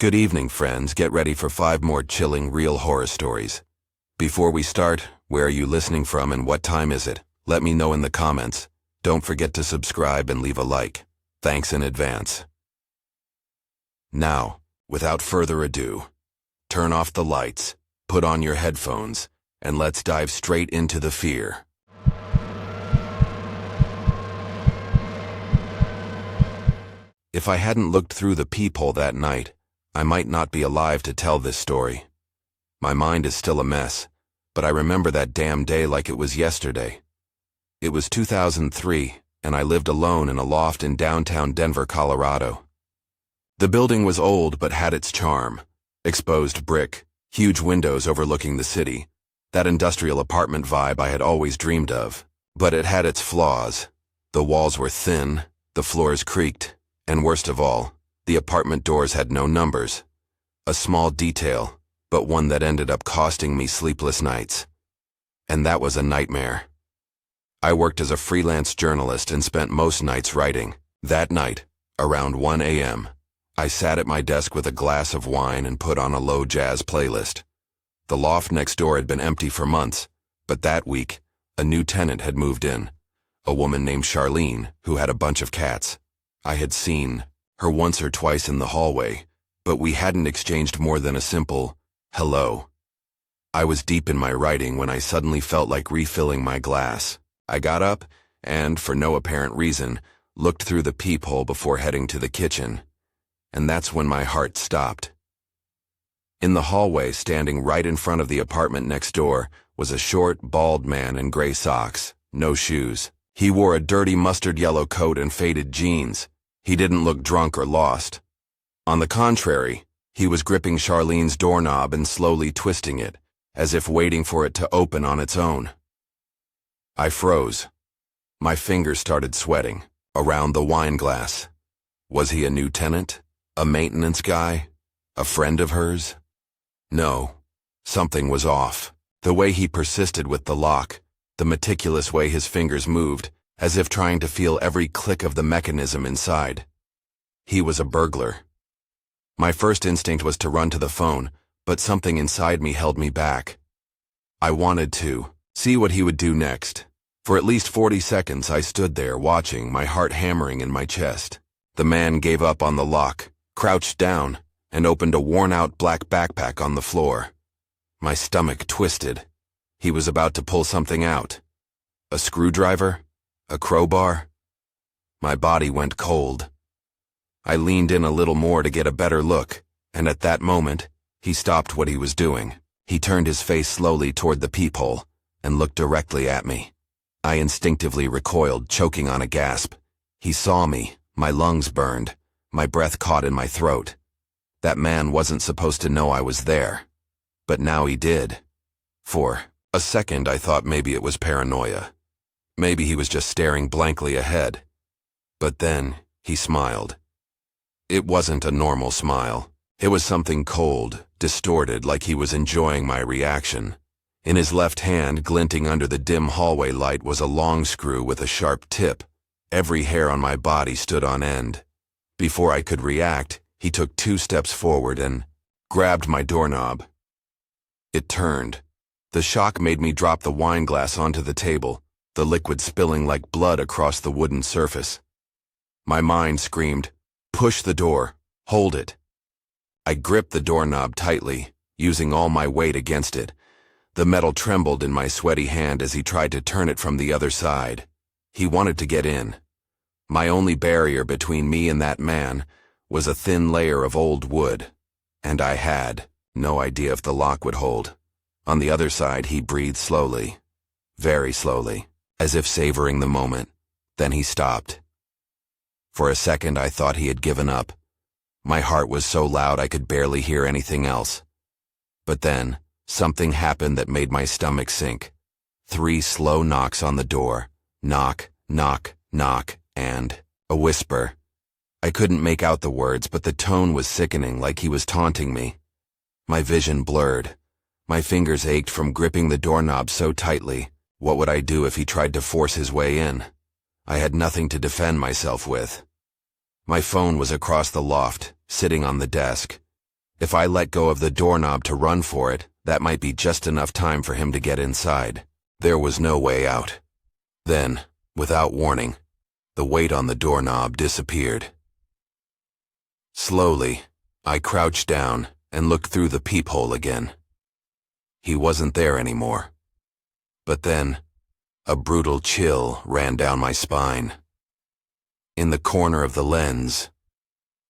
Good evening, friends. Get ready for 5 more chilling, real horror stories. Before we start, where are you listening from and what time is it? Let me know in the comments. Don't forget to subscribe and leave a like. Thanks in advance. Now, without further ado, turn off the lights, put on your headphones, and let's dive straight into the fear. If I hadn't looked through the peephole that night, I might not be alive to tell this story. My mind is still a mess, but I remember that damn day like it was yesterday. It was 2003, and I lived alone in a loft in downtown Denver, Colorado. The building was old but had its charm. Exposed brick, huge windows overlooking the city, that industrial apartment vibe I had always dreamed of. But it had its flaws. The walls were thin, the floors creaked, and worst of all, the apartment doors had no numbers. A small detail, but one that ended up costing me sleepless nights. And that was a nightmare. I worked as a freelance journalist and spent most nights writing. That night, around 1 a.m., I sat at my desk with a glass of wine and put on a low jazz playlist. The loft next door had been empty for months, but that week, a new tenant had moved in. A woman named Charlene, who had a bunch of cats. I had seen her once or twice in the hallway, but we hadn't exchanged more than a simple, hello. I was deep in my writing when I suddenly felt like refilling my glass. I got up and, for no apparent reason, looked through the peephole before heading to the kitchen. And that's when my heart stopped. In the hallway, standing right in front of the apartment next door, was a short, bald man in gray socks, no shoes. He wore a dirty mustard yellow coat and faded jeans. He didn't look drunk or lost. On the contrary, he was gripping Charlene's doorknob and slowly twisting it, as if waiting for it to open on its own. I froze. My fingers started sweating, around the wine glass. Was he a new tenant? A maintenance guy? A friend of hers? No, something was off. The way he persisted with the lock, the meticulous way his fingers moved, as if trying to feel every click of the mechanism inside. He was a burglar. My first instinct was to run to the phone, but something inside me held me back. I wanted to see what he would do next. For at least 40 seconds I stood there watching, my heart hammering in my chest. The man gave up on the lock, crouched down, and opened a worn-out black backpack on the floor. My stomach twisted. He was about to pull something out. A screwdriver? A crowbar? My body went cold. I leaned in a little more to get a better look, and at that moment, he stopped what he was doing. He turned his face slowly toward the peephole and looked directly at me. I instinctively recoiled, choking on a gasp. He saw me, my lungs burned, my breath caught in my throat. That man wasn't supposed to know I was there, but now he did. For a second I thought maybe it was paranoia. Maybe he was just staring blankly ahead. But then, he smiled. It wasn't a normal smile. It was something cold, distorted, like he was enjoying my reaction. In his left hand, glinting under the dim hallway light, was a long screw with a sharp tip. Every hair on my body stood on end. Before I could react, he took 2 steps forward and grabbed my doorknob. It turned. The shock made me drop the wine glass onto the table, the liquid spilling like blood across the wooden surface. My mind screamed, "Push the door, hold it." I gripped the doorknob tightly, using all my weight against it. The metal trembled in my sweaty hand as he tried to turn it from the other side. He wanted to get in. My only barrier between me and that man was a thin layer of old wood, and I had no idea if the lock would hold. On the other side, he breathed slowly, very slowly, as if savoring the moment. Then he stopped. For a second, I thought he had given up. My heart was so loud I could barely hear anything else. But then, something happened that made my stomach sink. 3 slow knocks on the door. Knock, knock, knock, and a whisper. I couldn't make out the words, but the tone was sickening, like he was taunting me. My vision blurred. My fingers ached from gripping the doorknob so tightly. What would I do if he tried to force his way in? I had nothing to defend myself with. My phone was across the loft, sitting on the desk. If I let go of the doorknob to run for it, that might be just enough time for him to get inside. There was no way out. Then, without warning, the weight on the doorknob disappeared. Slowly, I crouched down and looked through the peephole again. He wasn't there anymore. But then, a brutal chill ran down my spine. In the corner of the lens,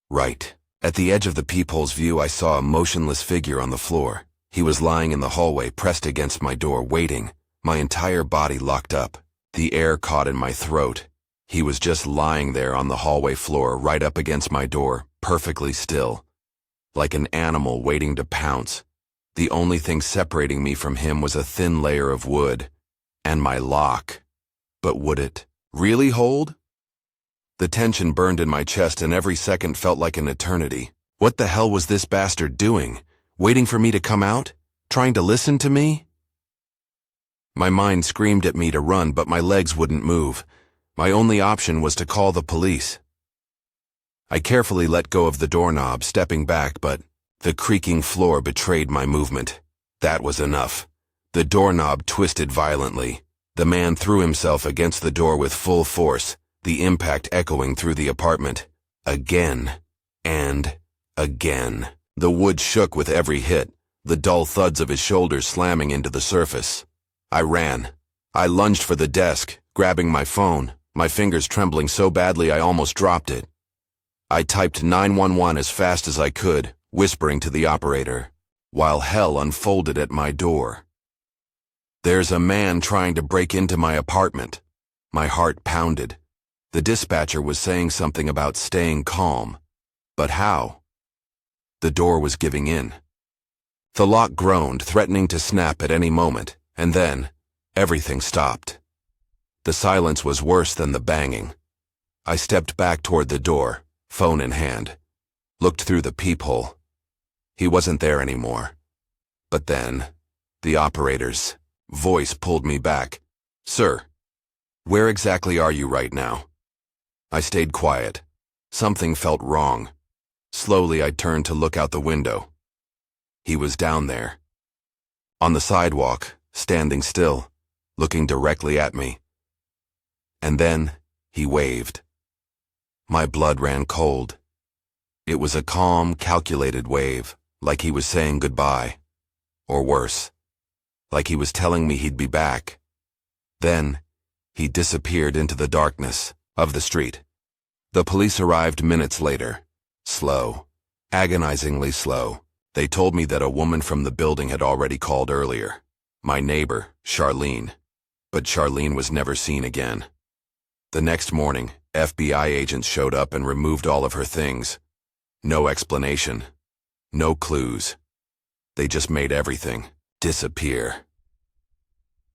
right at the edge of the peephole's view, I saw a motionless figure on the floor. He was lying in the hallway, pressed against my door, waiting, my entire body locked up, the air caught in my throat. He was just lying there on the hallway floor, right up against my door, perfectly still, like an animal waiting to pounce. The only thing separating me from him was a thin layer of wood, and my lock. But would it really hold? The tension burned in my chest, and every second felt like an eternity. What the hell was this bastard doing? Waiting for me to come out? Trying to listen to me? My mind screamed at me to run, but my legs wouldn't move. My only option was to call the police. I carefully let go of the doorknob, stepping back, but the creaking floor betrayed my movement. That was enough. The doorknob twisted violently. The man threw himself against the door with full force, the impact echoing through the apartment. Again and again. The wood shook with every hit, the dull thuds of his shoulders slamming into the surface. I ran. I lunged for the desk, grabbing my phone, my fingers trembling so badly I almost dropped it. I typed 911 as fast as I could, whispering to the operator, while hell unfolded at my door. There's a man trying to break into my apartment. My heart pounded. The dispatcher was saying something about staying calm. But how? The door was giving in. The lock groaned, threatening to snap at any moment, and then everything stopped. The silence was worse than the banging. I stepped back toward the door, phone in hand, looked through the peephole. He wasn't there anymore. But then, the operator's voice pulled me back. "Sir, where exactly are you right now?" I stayed quiet. Something felt wrong. Slowly, I turned to look out the window. He was down there, on the sidewalk, standing still, looking directly at me. And then, he waved. My blood ran cold. It was a calm, calculated wave, like he was saying goodbye. Or worse, like he was telling me he'd be back. Then, he disappeared into the darkness of the street. The police arrived minutes later. Slow, agonizingly slow. They told me that a woman from the building had already called earlier. My neighbor, Charlene. But Charlene was never seen again. The next morning, FBI agents showed up and removed all of her things. No explanation. No clues. They just made everything disappear.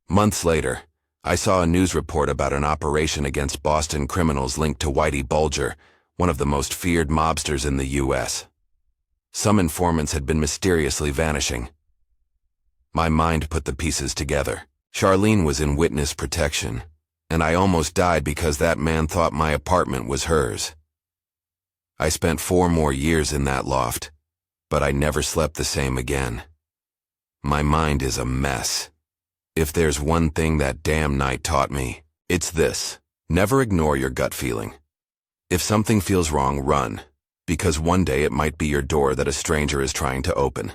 Months later, I saw a news report about an operation against Boston criminals linked to Whitey Bulger, one of the most feared mobsters in the U.S. Some informants had been mysteriously vanishing. My mind put the pieces together. Charlene was in witness protection, and I almost died because that man thought my apartment was hers. I spent 4 more years in that loft, but I never slept the same again. My mind is a mess. If there's one thing that damn night taught me, it's this: never ignore your gut feeling. If something feels wrong, run, because one day it might be your door that a stranger is trying to open.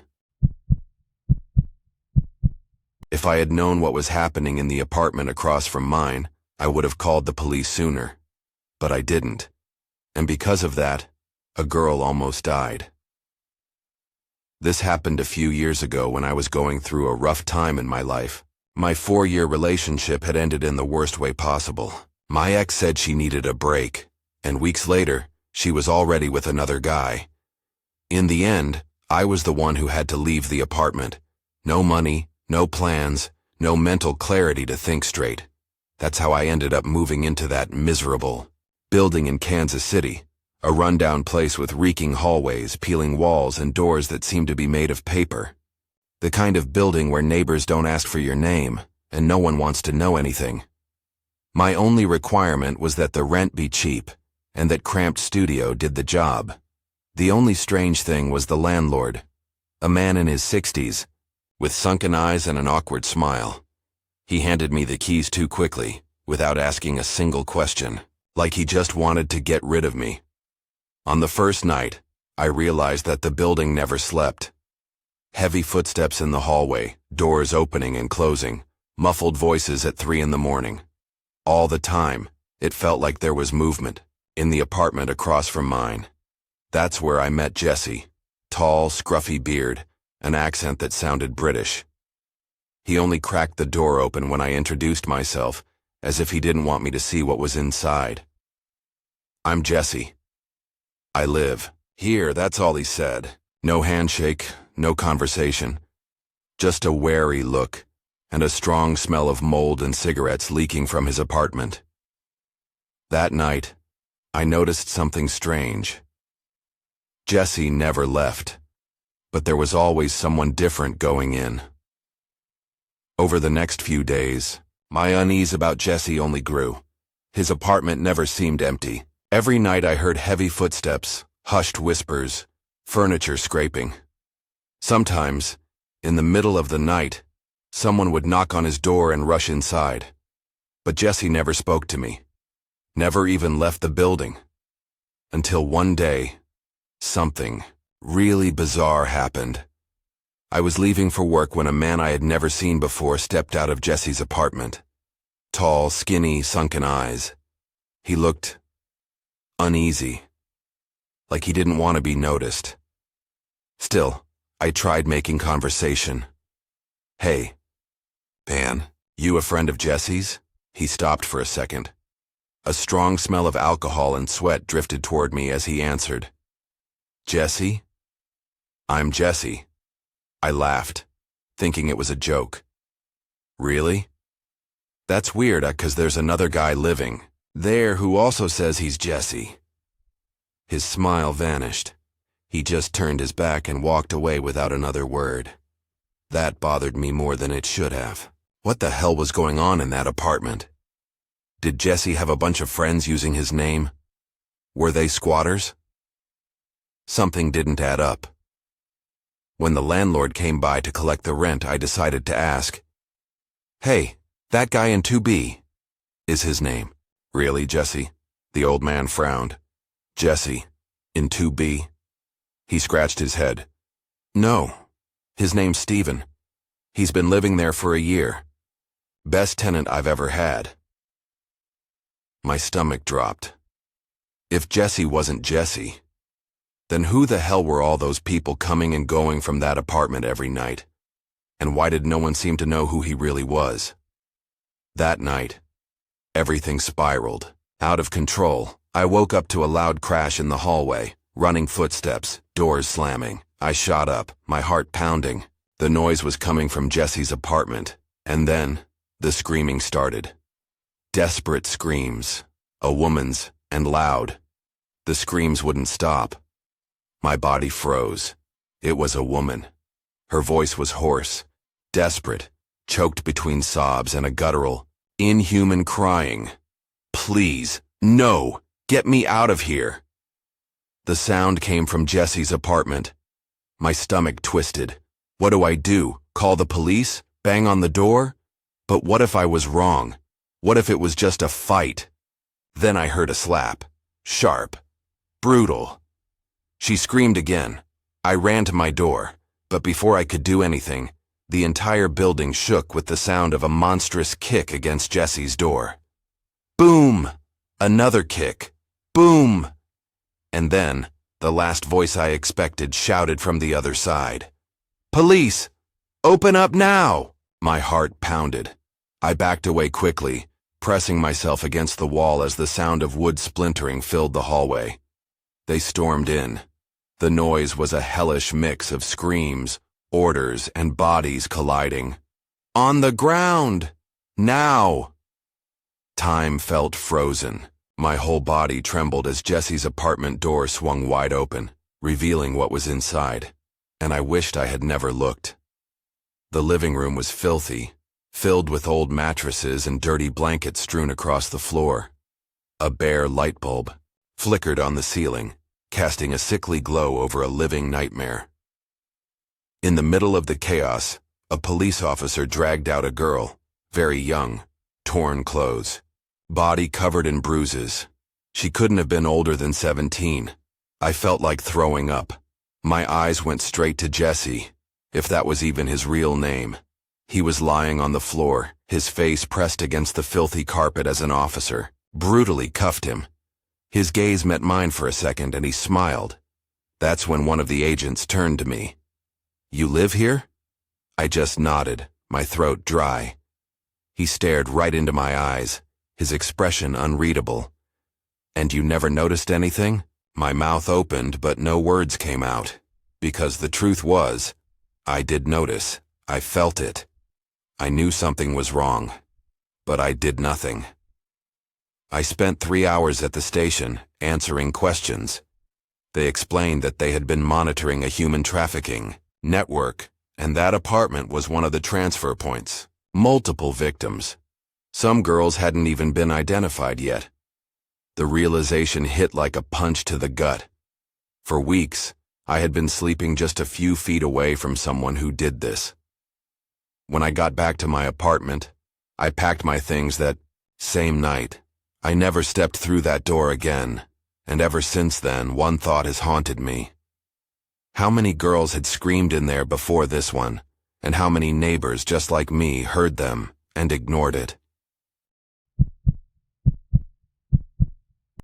If I had known what was happening in the apartment across from mine, I would have called the police sooner. But I didn't. And because of that, a girl almost died. This happened a few years ago when I was going through a rough time in my life. My 4-year relationship had ended in the worst way possible. My ex said she needed a break, and weeks later, she was already with another guy. In the end, I was the one who had to leave the apartment. No money, no plans, no mental clarity to think straight. That's how I ended up moving into that miserable building in Kansas City, a rundown place with reeking hallways, peeling walls, and doors that seemed to be made of paper. The kind of building where neighbors don't ask for your name, and no one wants to know anything. My only requirement was that the rent be cheap, and that cramped studio did the job. The only strange thing was the landlord, A man in his 60s, with sunken eyes and an awkward smile. He handed me the keys too quickly, without asking a single question, like he just wanted to get rid of me. On the first night, I realized that the building never slept. Heavy footsteps in the hallway, doors opening and closing, muffled voices at 3 a.m. All the time, it felt like there was movement, in the apartment across from mine. That's where I met Jesse. Tall, scruffy beard, an accent that sounded British. He only cracked the door open when I introduced myself, as if he didn't want me to see what was inside. I'm Jesse. I live here, that's all he said. No handshake, no conversation. Just a wary look, and a strong smell of mold and cigarettes leaking from his apartment. That night, I noticed something strange. Jesse never left, but there was always someone different going in. Over the next few days, my unease about Jesse only grew. His apartment never seemed empty. Every night I heard heavy footsteps, hushed whispers, furniture scraping. Sometimes, in the middle of the night, someone would knock on his door and rush inside. But Jesse never spoke to me, never even left the building. Until one day, something really bizarre happened. I was leaving for work when a man I had never seen before stepped out of Jesse's apartment. Tall, skinny, sunken eyes. He looked uneasy, like he didn't want to be noticed. Still, I tried making conversation. Hey, Pan, you a friend of Jesse's? He stopped for a second. A strong smell of alcohol and sweat drifted toward me as he answered. Jesse? I'm Jesse. I laughed, thinking it was a joke. Really? That's weird, 'cause there's another guy living there who also says he's Jesse. His smile vanished. He just turned his back and walked away without another word. That bothered me more than it should have. What the hell was going on in that apartment? Did Jesse have a bunch of friends using his name? Were they squatters? Something didn't add up. When the landlord came by to collect the rent, I decided to ask, Hey, that guy in 2B, is his name? Really, Jesse? The old man frowned. Jesse, in 2B? He scratched his head. No, his name's Steven. He's been living there for a year. Best tenant I've ever had. My stomach dropped. If Jesse wasn't Jesse, then who the hell were all those people coming and going from that apartment every night? And why did no one seem to know who he really was? That night, everything spiraled, out of control. I woke up to a loud crash in the hallway, running footsteps, doors slamming. I shot up, my heart pounding. The noise was coming from Jesse's apartment, and then the screaming started. Desperate screams, a woman's, and loud. The screams wouldn't stop. My body froze. It was a woman. Her voice was hoarse, desperate, choked between sobs and a guttural, inhuman crying. Please, no, get me out of here. The sound came from Jesse's apartment. My stomach twisted. What do I do? Call the police? Bang on the door? But what if I was wrong? What if it was just a fight? Then I heard a slap. Sharp. Brutal. She screamed again. I ran to my door, but before I could do anything, the entire building shook with the sound of a monstrous kick against Jesse's door. Boom! Another kick. Boom! And then, the last voice I expected shouted from the other side. Police! Open up now! My heart pounded. I backed away quickly, pressing myself against the wall as the sound of wood splintering filled the hallway. They stormed in. The noise was a hellish mix of screams, orders, and bodies colliding. On the ground! Now! Time felt frozen. My whole body trembled as Jesse's apartment door swung wide open, revealing what was inside, and I wished I had never looked. The living room was filthy, filled with old mattresses and dirty blankets strewn across the floor. A bare light bulb flickered on the ceiling, casting a sickly glow over a living nightmare. In the middle of the chaos, a police officer dragged out a girl, very young, torn clothes, body covered in bruises. She couldn't have been older than 17. I felt like throwing up. My eyes went straight to Jesse, if that was even his real name. He was lying on the floor, his face pressed against the filthy carpet as an officer brutally cuffed him. His gaze met mine for a second and he smiled. That's when one of the agents turned to me. "You live here?" I just nodded, my throat dry. He stared right into my eyes, his expression unreadable. "And you never noticed anything?" My mouth opened, but no words came out. Because the truth was, I did notice. I felt it. I knew something was wrong. But I did nothing. I spent 3 hours at the station, answering questions. They explained that they had been monitoring a human trafficking network, and that apartment was one of the transfer points. Multiple victims. Some girls hadn't even been identified yet. The realization hit like a punch to the gut. For weeks, I had been sleeping just a few feet away from someone who did this. When I got back to my apartment, I packed my things that same night. I never stepped through that door again, and ever since then, one thought has haunted me. How many girls had screamed in there before this one, and how many neighbors just like me heard them and ignored it?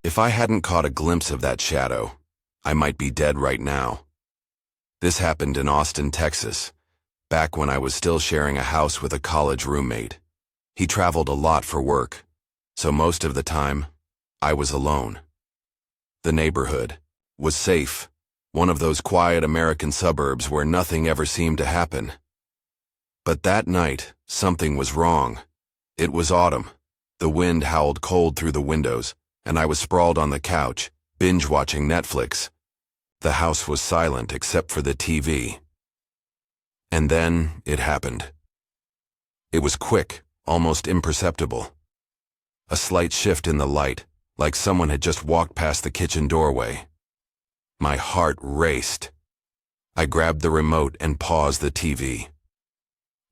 If I hadn't caught a glimpse of that shadow, I might be dead right now. This happened in Austin, Texas, back when I was still sharing a house with a college roommate. He traveled a lot for work, so most of the time, I was alone. The neighborhood was safe, one of those quiet American suburbs where nothing ever seemed to happen. But that night, something was wrong. It was autumn. The wind howled cold through the windows, and I was sprawled on the couch, binge-watching Netflix. The house was silent except for the TV. And then it happened. It was quick, almost imperceptible. A slight shift in the light, like someone had just walked past the kitchen doorway. My heart raced. I grabbed the remote and paused the TV.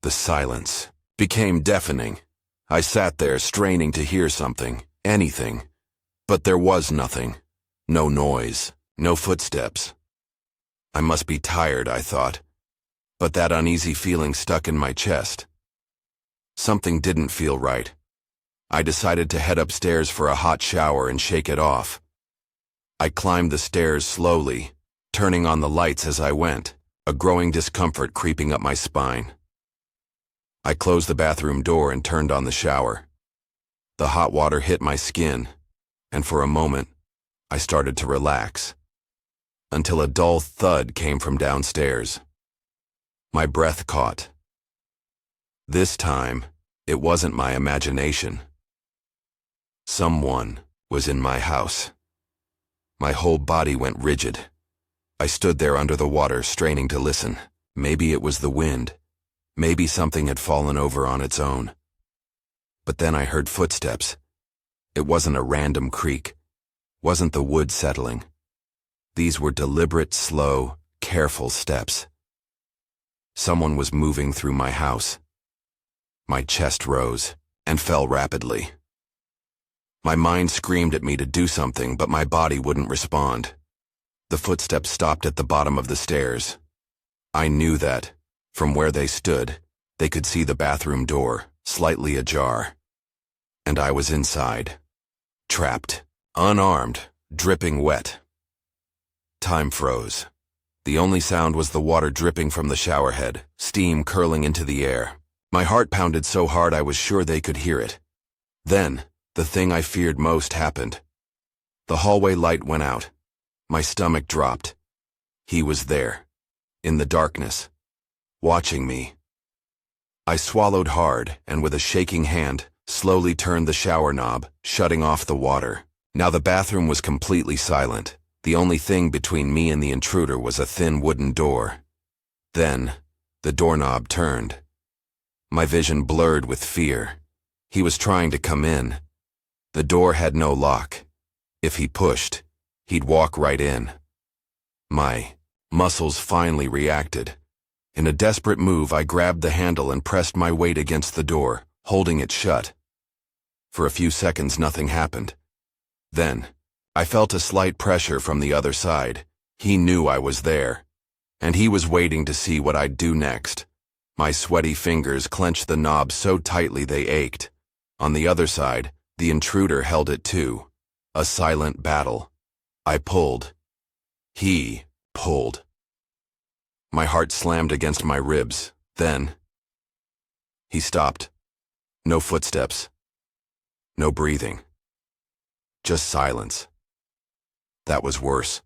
The silence became deafening. I sat there straining to hear something, anything. But there was nothing. No noise, no footsteps. I must be tired, I thought. But that uneasy feeling stuck in my chest. Something didn't feel right. I decided to head upstairs for a hot shower and shake it off. I climbed the stairs slowly, turning on the lights as I went, a growing discomfort creeping up my spine. I closed the bathroom door and turned on the shower. The hot water hit my skin, and for a moment, I started to relax, until a dull thud came from downstairs. My breath caught. This time, it wasn't my imagination. Someone was in my house. My whole body went rigid. I stood there under the water, straining to listen. Maybe it was the wind. Maybe something had fallen over on its own. But then I heard footsteps. It wasn't a random creak. Wasn't the wood settling. These were deliberate, slow, careful steps. Someone was moving through my house. My chest rose and fell rapidly. My mind screamed at me to do something, but my body wouldn't respond. The footsteps stopped at the bottom of the stairs. I knew that, from where they stood, they could see the bathroom door, slightly ajar. And I was inside, trapped, unarmed, dripping wet. Time froze. The only sound was the water dripping from the shower head, steam curling into the air. My heart pounded so hard I was sure they could hear it. Then, the thing I feared most happened. The hallway light went out. My stomach dropped. He was there, in the darkness, watching me. I swallowed hard and with a shaking hand, slowly turned the shower knob, shutting off the water. Now the bathroom was completely silent. The only thing between me and the intruder was a thin wooden door. Then, the doorknob turned. My vision blurred with fear. He was trying to come in. The door had no lock. If he pushed, he'd walk right in. My muscles finally reacted. In a desperate move, I grabbed the handle and pressed my weight against the door, holding it shut. For a few seconds, nothing happened. Then, I felt a slight pressure from the other side. He knew I was there, and he was waiting to see what I'd do next. My sweaty fingers clenched the knob so tightly they ached. On the other side, the intruder held it too. A silent battle. I pulled. He pulled. My heart slammed against my ribs. Then, he stopped. No footsteps. No breathing. Just silence. That was worse.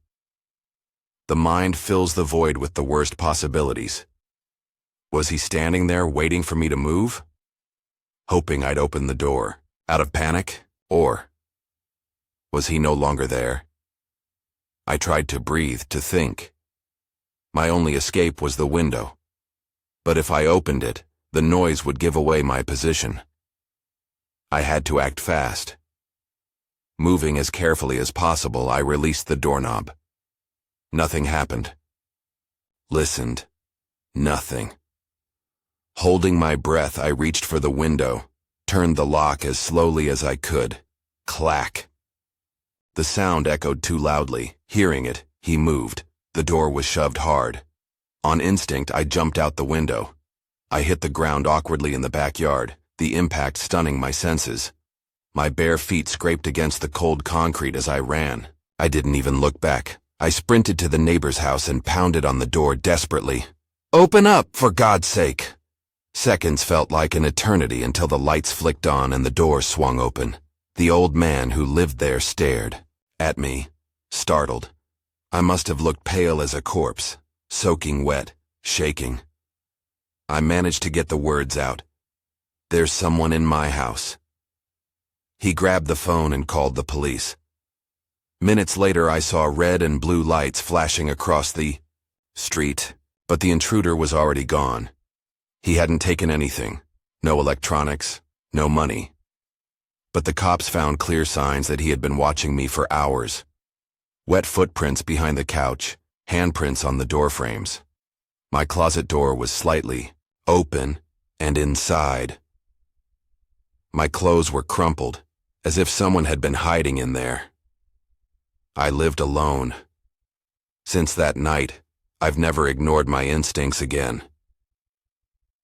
The mind fills the void with the worst possibilities. Was he standing there waiting for me to move? Hoping I'd open the door, out of panic? Or was he no longer there? I tried to breathe, to think. My only escape was the window. But if I opened it, the noise would give away my position. I had to act fast. Moving as carefully as possible, I released the doorknob. Nothing happened. Listened. Nothing. Holding my breath, I reached for the window, turned the lock as slowly as I could. Clack. The sound echoed too loudly. Hearing it, he moved. The door was shoved hard. On instinct, I jumped out the window. I hit the ground awkwardly in the backyard, the impact stunning my senses. My bare feet scraped against the cold concrete as I ran. I didn't even look back. I sprinted to the neighbor's house and pounded on the door desperately. "Open up, for God's sake!" Seconds felt like an eternity until the lights flicked on and the door swung open. The old man who lived there stared at me, startled. I must have looked pale as a corpse, soaking wet, shaking. I managed to get the words out. "There's someone in my house." He grabbed the phone and called the police. Minutes later, I saw red and blue lights flashing across the street, but the intruder was already gone. He hadn't taken anything. No electronics, no money. But the cops found clear signs that he had been watching me for hours. Wet footprints behind the couch, handprints on the door frames. My closet door was slightly open, and inside. My clothes were crumpled, as if someone had been hiding in there. I lived alone. Since that night, I've never ignored my instincts again.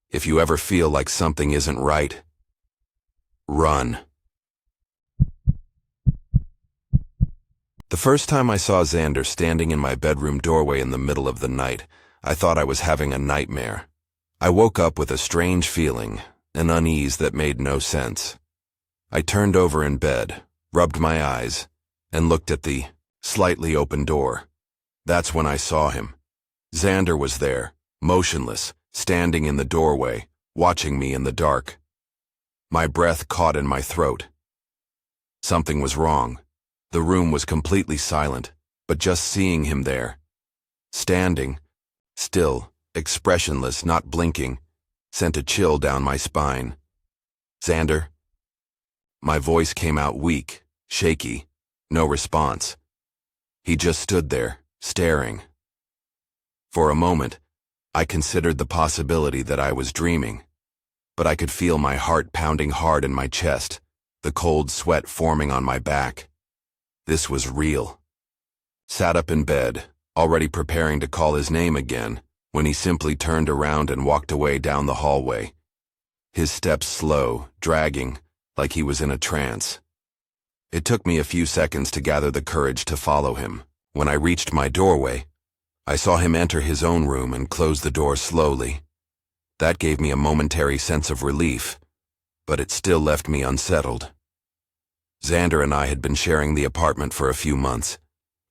If you ever feel like something isn't right, run. The first time I saw Xander standing in my bedroom doorway in the middle of the night, I thought I was having a nightmare. I woke up with a strange feeling, an unease that made no sense. I turned over in bed, rubbed my eyes, and looked at the slightly open door. That's when I saw him. Xander was there, motionless, standing in the doorway, watching me in the dark. My breath caught in my throat. Something was wrong. The room was completely silent, but just seeing him there, standing, still, expressionless, not blinking, sent a chill down my spine. "Xander?" My voice came out weak, shaky, no response. He just stood there, staring. For a moment, I considered the possibility that I was dreaming, but I could feel my heart pounding hard in my chest, the cold sweat forming on my back. This was real. Sat up in bed, already preparing to call his name again, when he simply turned around and walked away down the hallway. His steps slow, dragging, like he was in a trance. It took me a few seconds to gather the courage to follow him. When I reached my doorway, I saw him enter his own room and close the door slowly. That gave me a momentary sense of relief, but it still left me unsettled. Xander and I had been sharing the apartment for a few months,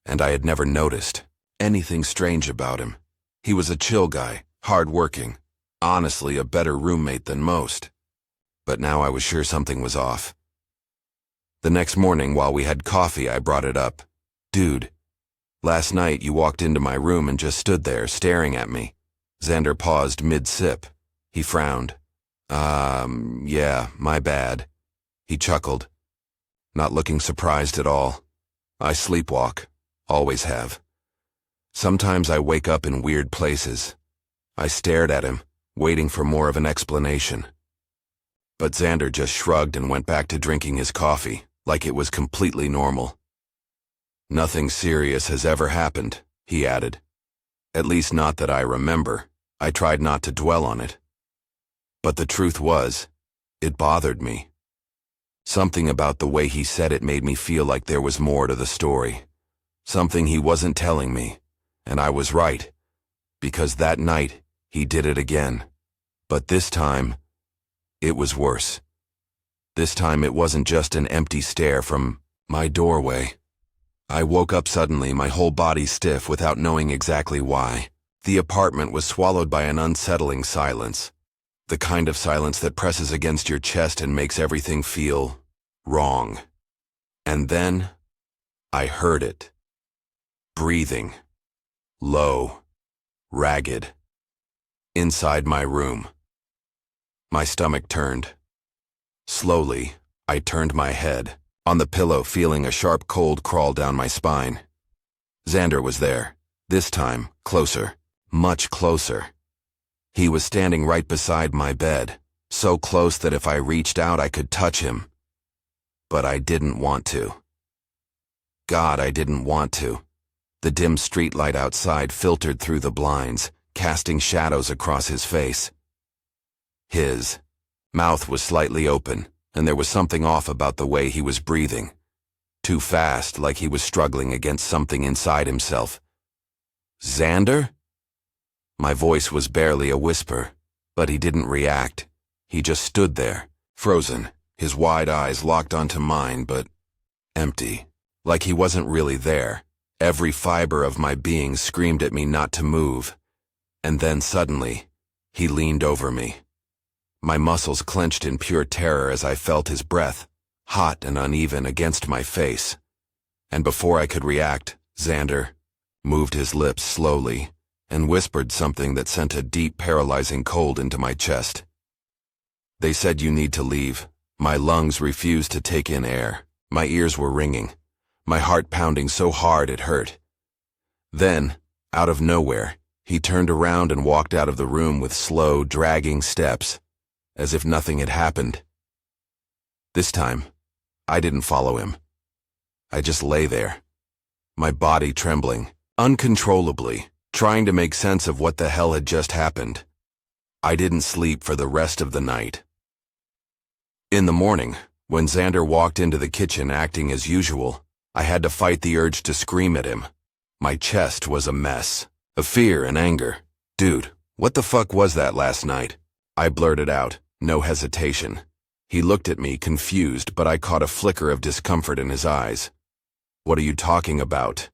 and I had never noticed anything strange about him. He was a chill guy, hard-working, honestly a better roommate than most. But now I was sure something was off. The next morning, while we had coffee, I brought it up. "Dude, last night you walked into my room and just stood there, staring at me." Xander paused mid-sip. He frowned. Yeah, my bad." He chuckled, not looking surprised at all. "I sleepwalk. Always have. Sometimes I wake up in weird places. I stared at him, waiting for more of an explanation. But Xander just shrugged and went back to drinking his coffee, like it was completely normal. "Nothing serious has ever happened," he added. "At least not that I remember." I tried not to dwell on it. But the truth was, it bothered me. Something about the way he said it made me feel like there was more to the story. Something he wasn't telling me, and I was right. Because that night, he did it again. But this time, it was worse. This time it wasn't just an empty stare from my doorway. I woke up suddenly, my whole body stiff without knowing exactly why. The apartment was swallowed by an unsettling silence. The kind of silence that presses against your chest and makes everything feel wrong. And then, I heard it. Breathing. Low. Ragged. Inside my room. My stomach turned. Slowly, I turned my head, on the pillow feeling a sharp cold crawl down my spine. Xander was there, this time, closer, much closer. He was standing right beside my bed, so close that if I reached out I could touch him. But I didn't want to. God, I didn't want to. The dim streetlight outside filtered through the blinds, casting shadows across his face. His mouth was slightly open, and there was something off about the way he was breathing. Too fast, like he was struggling against something inside himself. "Xander?" My voice was barely a whisper, but he didn't react. He just stood there, frozen, his wide eyes locked onto mine, but empty, like he wasn't really there. Every fiber of my being screamed at me not to move. And then suddenly, he leaned over me. My muscles clenched in pure terror as I felt his breath, hot and uneven, against my face. And before I could react, Xander moved his lips slowly and whispered something that sent a deep, paralyzing cold into my chest. "They said you need to leave." My lungs refused to take in air. My ears were ringing, my heart pounding so hard it hurt. Then, out of nowhere, he turned around and walked out of the room with slow, dragging steps, as if nothing had happened. This time, I didn't follow him. I just lay there, my body trembling, uncontrollably, trying to make sense of what the hell had just happened. I didn't sleep for the rest of the night. In the morning, when Xander walked into the kitchen acting as usual, I had to fight the urge to scream at him. My chest was a mess, of fear and anger. "Dude, what the fuck was that last night?" I blurted out, no hesitation. He looked at me, confused, but I caught a flicker of discomfort in his eyes. "What are you talking about?"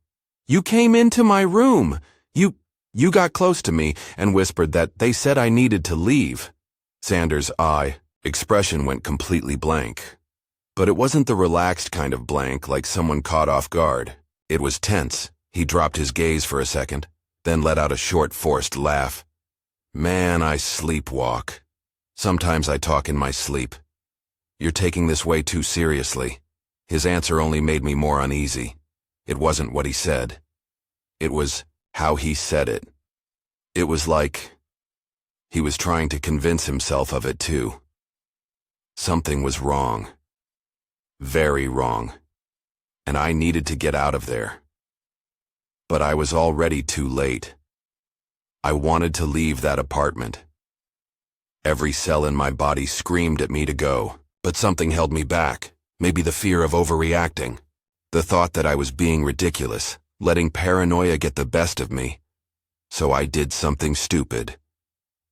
"You came into my room. You got close to me and whispered that they said I needed to leave." Xander's expression went completely blank. But it wasn't the relaxed kind of blank like someone caught off guard. It was tense. He dropped his gaze for a second, then let out a short, forced laugh. "Man, I sleepwalk. Sometimes I talk in my sleep. You're taking this way too seriously." His answer only made me more uneasy. It wasn't what he said. It was how he said it. It was like he was trying to convince himself of it too. Something was wrong. Very wrong. And I needed to get out of there. But I was already too late. I wanted to leave that apartment. Every cell in my body screamed at me to go, but something held me back. Maybe the fear of overreacting. The thought that I was being ridiculous, letting paranoia get the best of me. So I did something stupid.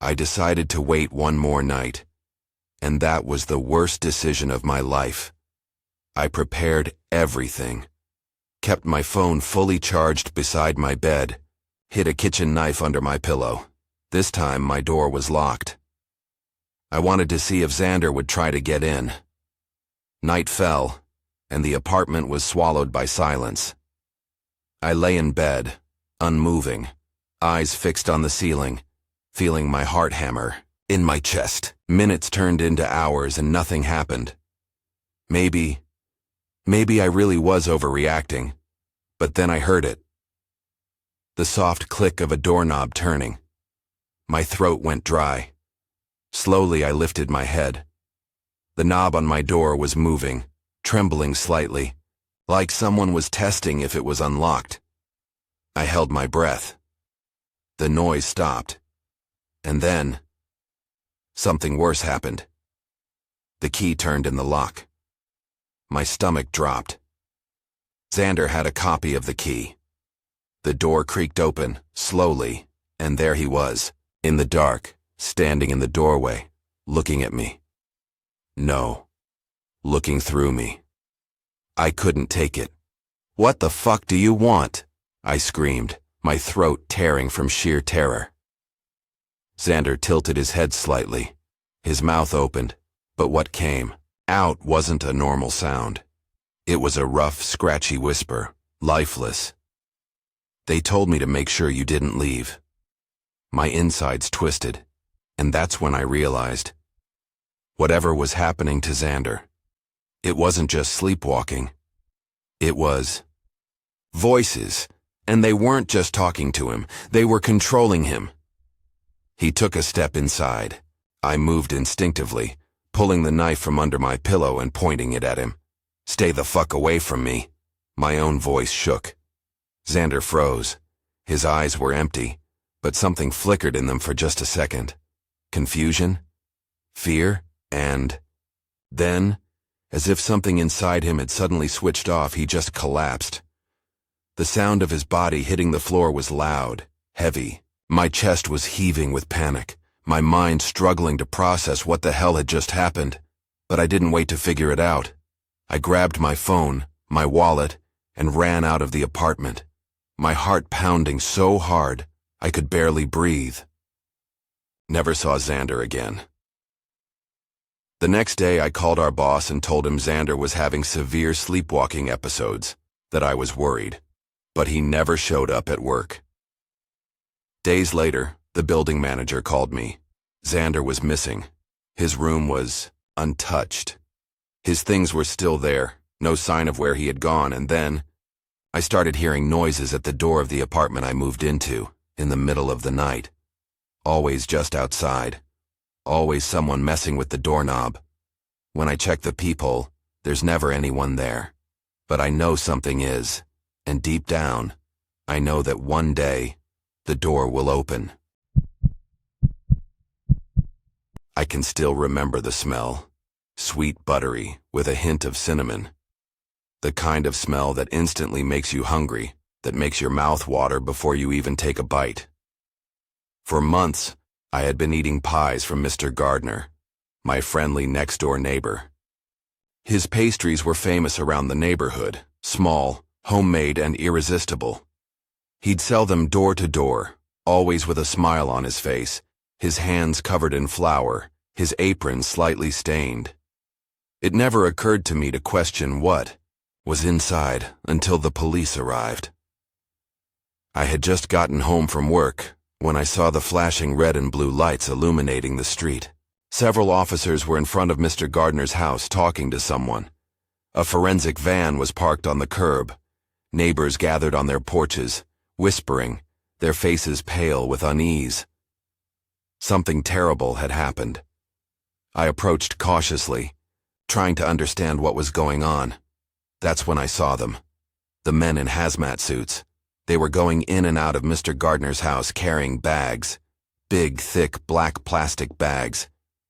I decided to wait one more night. And that was the worst decision of my life. I prepared everything. Kept my phone fully charged beside my bed. Hid a kitchen knife under my pillow. This time my door was locked. I wanted to see if Xander would try to get in. Night fell, and the apartment was swallowed by silence. I lay in bed, unmoving, eyes fixed on the ceiling, feeling my heart hammer in my chest. Minutes turned into hours and nothing happened. Maybe I really was overreacting, but then I heard it. The soft click of a doorknob turning. My throat went dry. Slowly, I lifted my head. The knob on my door was moving, trembling slightly, like someone was testing if it was unlocked. I held my breath. The noise stopped. And then, something worse happened. The key turned in the lock. My stomach dropped. Xander had a copy of the key. The door creaked open, slowly, and there he was, in the dark, standing in the doorway, looking at me. No, looking through me. I couldn't take it. "What the fuck do you want?" I screamed, my throat tearing from sheer terror. Xander tilted his head slightly. His mouth opened, but what came out wasn't a normal sound. It was a rough, scratchy whisper, lifeless. "They told me to make sure you didn't leave." My insides twisted, and that's when I realized whatever was happening to Xander, it wasn't just sleepwalking. It was voices, and they weren't just talking to him, they were controlling him. He took a step inside. I moved instinctively, pulling the knife from under my pillow and pointing it at him. "Stay the fuck away from me." My own voice shook. Xander froze. His eyes were empty, but something flickered in them for just a second. Confusion? Fear? And then, as if something inside him had suddenly switched off, he just collapsed. The sound of his body hitting the floor was loud, heavy. My chest was heaving with panic, my mind struggling to process what the hell had just happened. But I didn't wait to figure it out. I grabbed my phone, my wallet, and ran out of the apartment, my heart pounding so hard I could barely breathe. Never saw Xander again. The next day I called our boss and told him Xander was having severe sleepwalking episodes, that I was worried, but he never showed up at work. Days later, the building manager called me. Xander was missing. His room was untouched. His things were still there, no sign of where he had gone, and then I started hearing noises at the door of the apartment I moved into, in the middle of the night. Always just outside. Always someone messing with the doorknob. When I check the peephole, there's never anyone there. But I know something is, and deep down, I know that one day, the door will open. I can still remember the smell. Sweet buttery, with a hint of cinnamon. The kind of smell that instantly makes you hungry, that makes your mouth water before you even take a bite. For months, I had been eating pies from Mr. Gardner, my friendly next-door neighbor. His pastries were famous around the neighborhood, small, homemade, and irresistible. He'd sell them door to door, always with a smile on his face, his hands covered in flour, his apron slightly stained. It never occurred to me to question what was inside until the police arrived. I had just gotten home from work when I saw the flashing red and blue lights illuminating the street. Several officers were in front of Mr. Gardner's house talking to someone. A forensic van was parked on the curb. Neighbors gathered on their porches, whispering, their faces pale with unease. Something terrible had happened. I approached cautiously, trying to understand what was going on. That's when I saw them. The men in hazmat suits. They were going in and out of Mr. Gardner's house carrying bags. Big, thick, black plastic bags.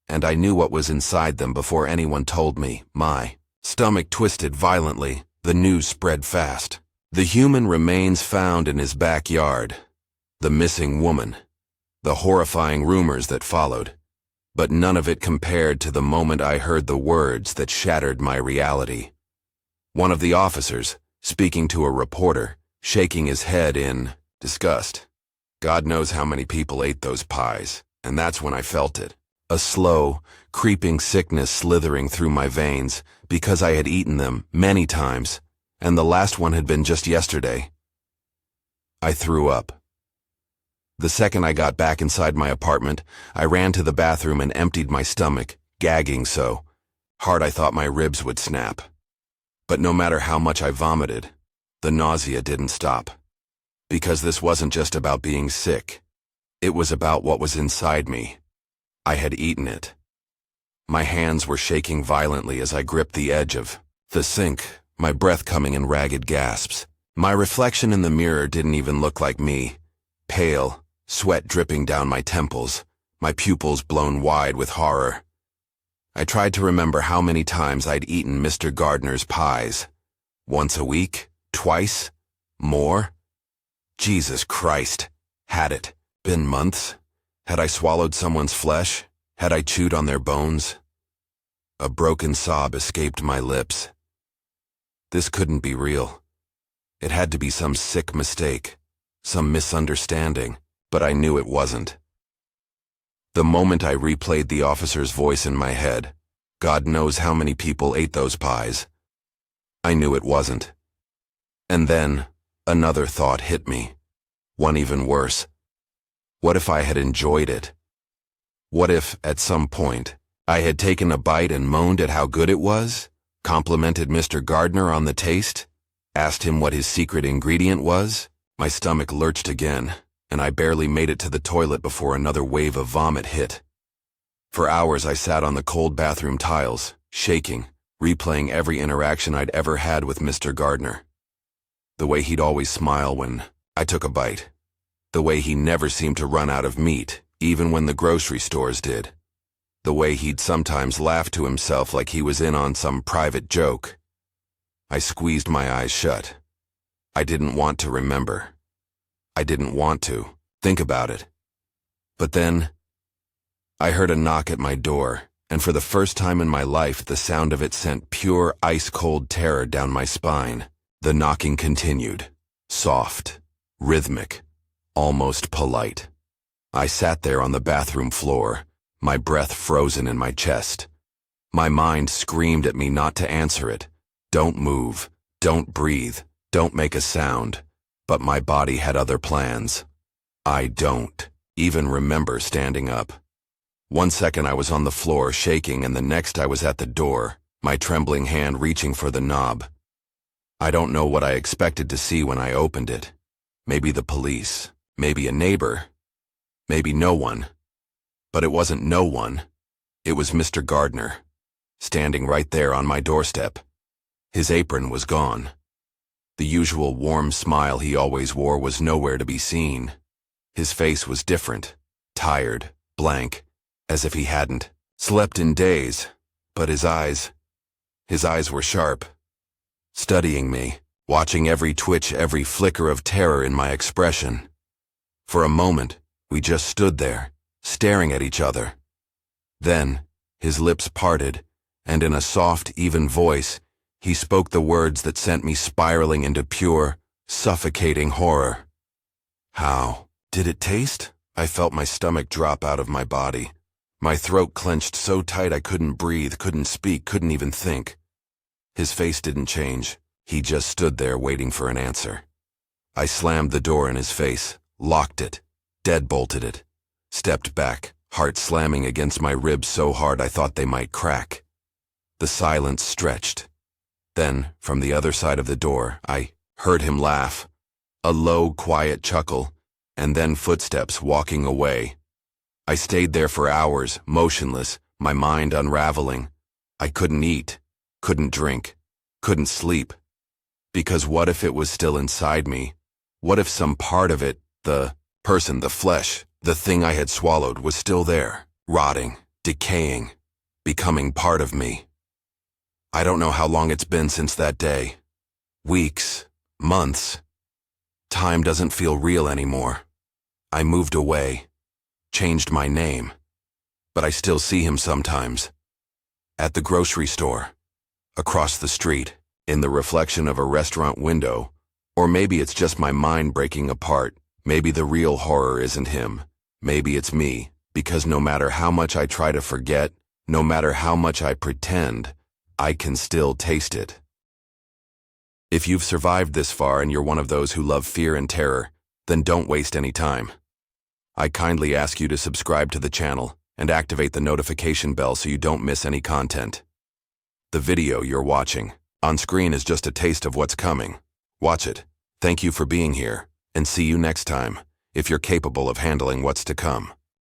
And I knew what was inside them before anyone told me. My stomach twisted violently. The news spread fast. The human remains found in his backyard. The missing woman. The horrifying rumors that followed. But none of it compared to the moment I heard the words that shattered my reality. One of the officers, speaking to a reporter, shaking his head in disgust. God knows how many people ate those pies, and that's when I felt it. A slow, creeping sickness slithering through my veins because I had eaten them many times, and the last one had been just yesterday. I threw up. The second I got back inside my apartment, I ran to the bathroom and emptied my stomach, gagging so hard I thought my ribs would snap. But no matter how much I vomited, the nausea didn't stop. Because this wasn't just about being sick. It was about what was inside me. I had eaten it. My hands were shaking violently as I gripped the edge of the sink, my breath coming in ragged gasps. My reflection in the mirror didn't even look like me. Pale, sweat dripping down my temples, my pupils blown wide with horror. I tried to remember how many times I'd eaten Mr. Gardner's pies. Once a week? Twice? More? Jesus Christ. Had it been months? Had I swallowed someone's flesh? Had I chewed on their bones? A broken sob escaped my lips. This couldn't be real. It had to be some sick mistake, some misunderstanding, but I knew it wasn't. The moment I replayed the officer's voice in my head, God knows how many people ate those pies, I knew it wasn't. And then, another thought hit me. One even worse. What if I had enjoyed it? What if, at some point, I had taken a bite and moaned at how good it was, complimented Mr. Gardner on the taste, asked him what his secret ingredient was? My stomach lurched again, and I barely made it to the toilet before another wave of vomit hit. For hours I sat on the cold bathroom tiles, shaking, replaying every interaction I'd ever had with Mr. Gardner. The way he'd always smile when I took a bite. The way he never seemed to run out of meat, even when the grocery stores did. The way he'd sometimes laugh to himself like he was in on some private joke. I squeezed my eyes shut. I didn't want to remember. I didn't want to think about it. But then, I heard a knock at my door, and for the first time in my life, the sound of it sent pure ice-cold terror down my spine. The knocking continued, soft, rhythmic, almost polite. I sat there on the bathroom floor, my breath frozen in my chest. My mind screamed at me not to answer it. Don't move, don't breathe, don't make a sound. But my body had other plans. I don't even remember standing up. 1 second I was on the floor shaking, and the next I was at the door, my trembling hand reaching for the knob. I don't know what I expected to see when I opened it. Maybe the police, maybe a neighbor, maybe no one. But it wasn't no one. It was Mr. Gardner, standing right there on my doorstep. His apron was gone. The usual warm smile he always wore was nowhere to be seen. His face was different, tired, blank, as if he hadn't slept in days. But his eyes were sharp, studying me, watching every twitch, every flicker of terror in my expression. For a moment, we just stood there, staring at each other. Then, his lips parted, and in a soft, even voice, he spoke the words that sent me spiraling into pure, suffocating horror. How did it taste? I felt my stomach drop out of my body. My throat clenched so tight I couldn't breathe, couldn't speak, couldn't even think. His face didn't change. He just stood there waiting for an answer. I slammed the door in his face, locked it, deadbolted it, stepped back, heart slamming against my ribs so hard I thought they might crack. The silence stretched. Then, from the other side of the door, I heard him laugh. A low, quiet chuckle, and then footsteps walking away. I stayed there for hours, motionless, my mind unraveling. I couldn't eat, couldn't drink, couldn't sleep. Because what if it was still inside me? What if some part of it, the person, the flesh, the thing I had swallowed, was still there, rotting, decaying, becoming part of me? I don't know how long it's been since that day. Weeks, months. Time doesn't feel real anymore. I moved away, changed my name, but I still see him sometimes. At the grocery store, across the street, in the reflection of a restaurant window, or maybe it's just my mind breaking apart. Maybe the real horror isn't him. Maybe it's me, because no matter how much I try to forget, no matter how much I pretend, I can still taste it. If you've survived this far and you're one of those who love fear and terror, then don't waste any time. I kindly ask you to subscribe to the channel and activate the notification bell so you don't miss any content. The video you're watching on screen is just a taste of what's coming. Watch it. Thank you for being here, and see you next time. if you're capable of handling what's to come.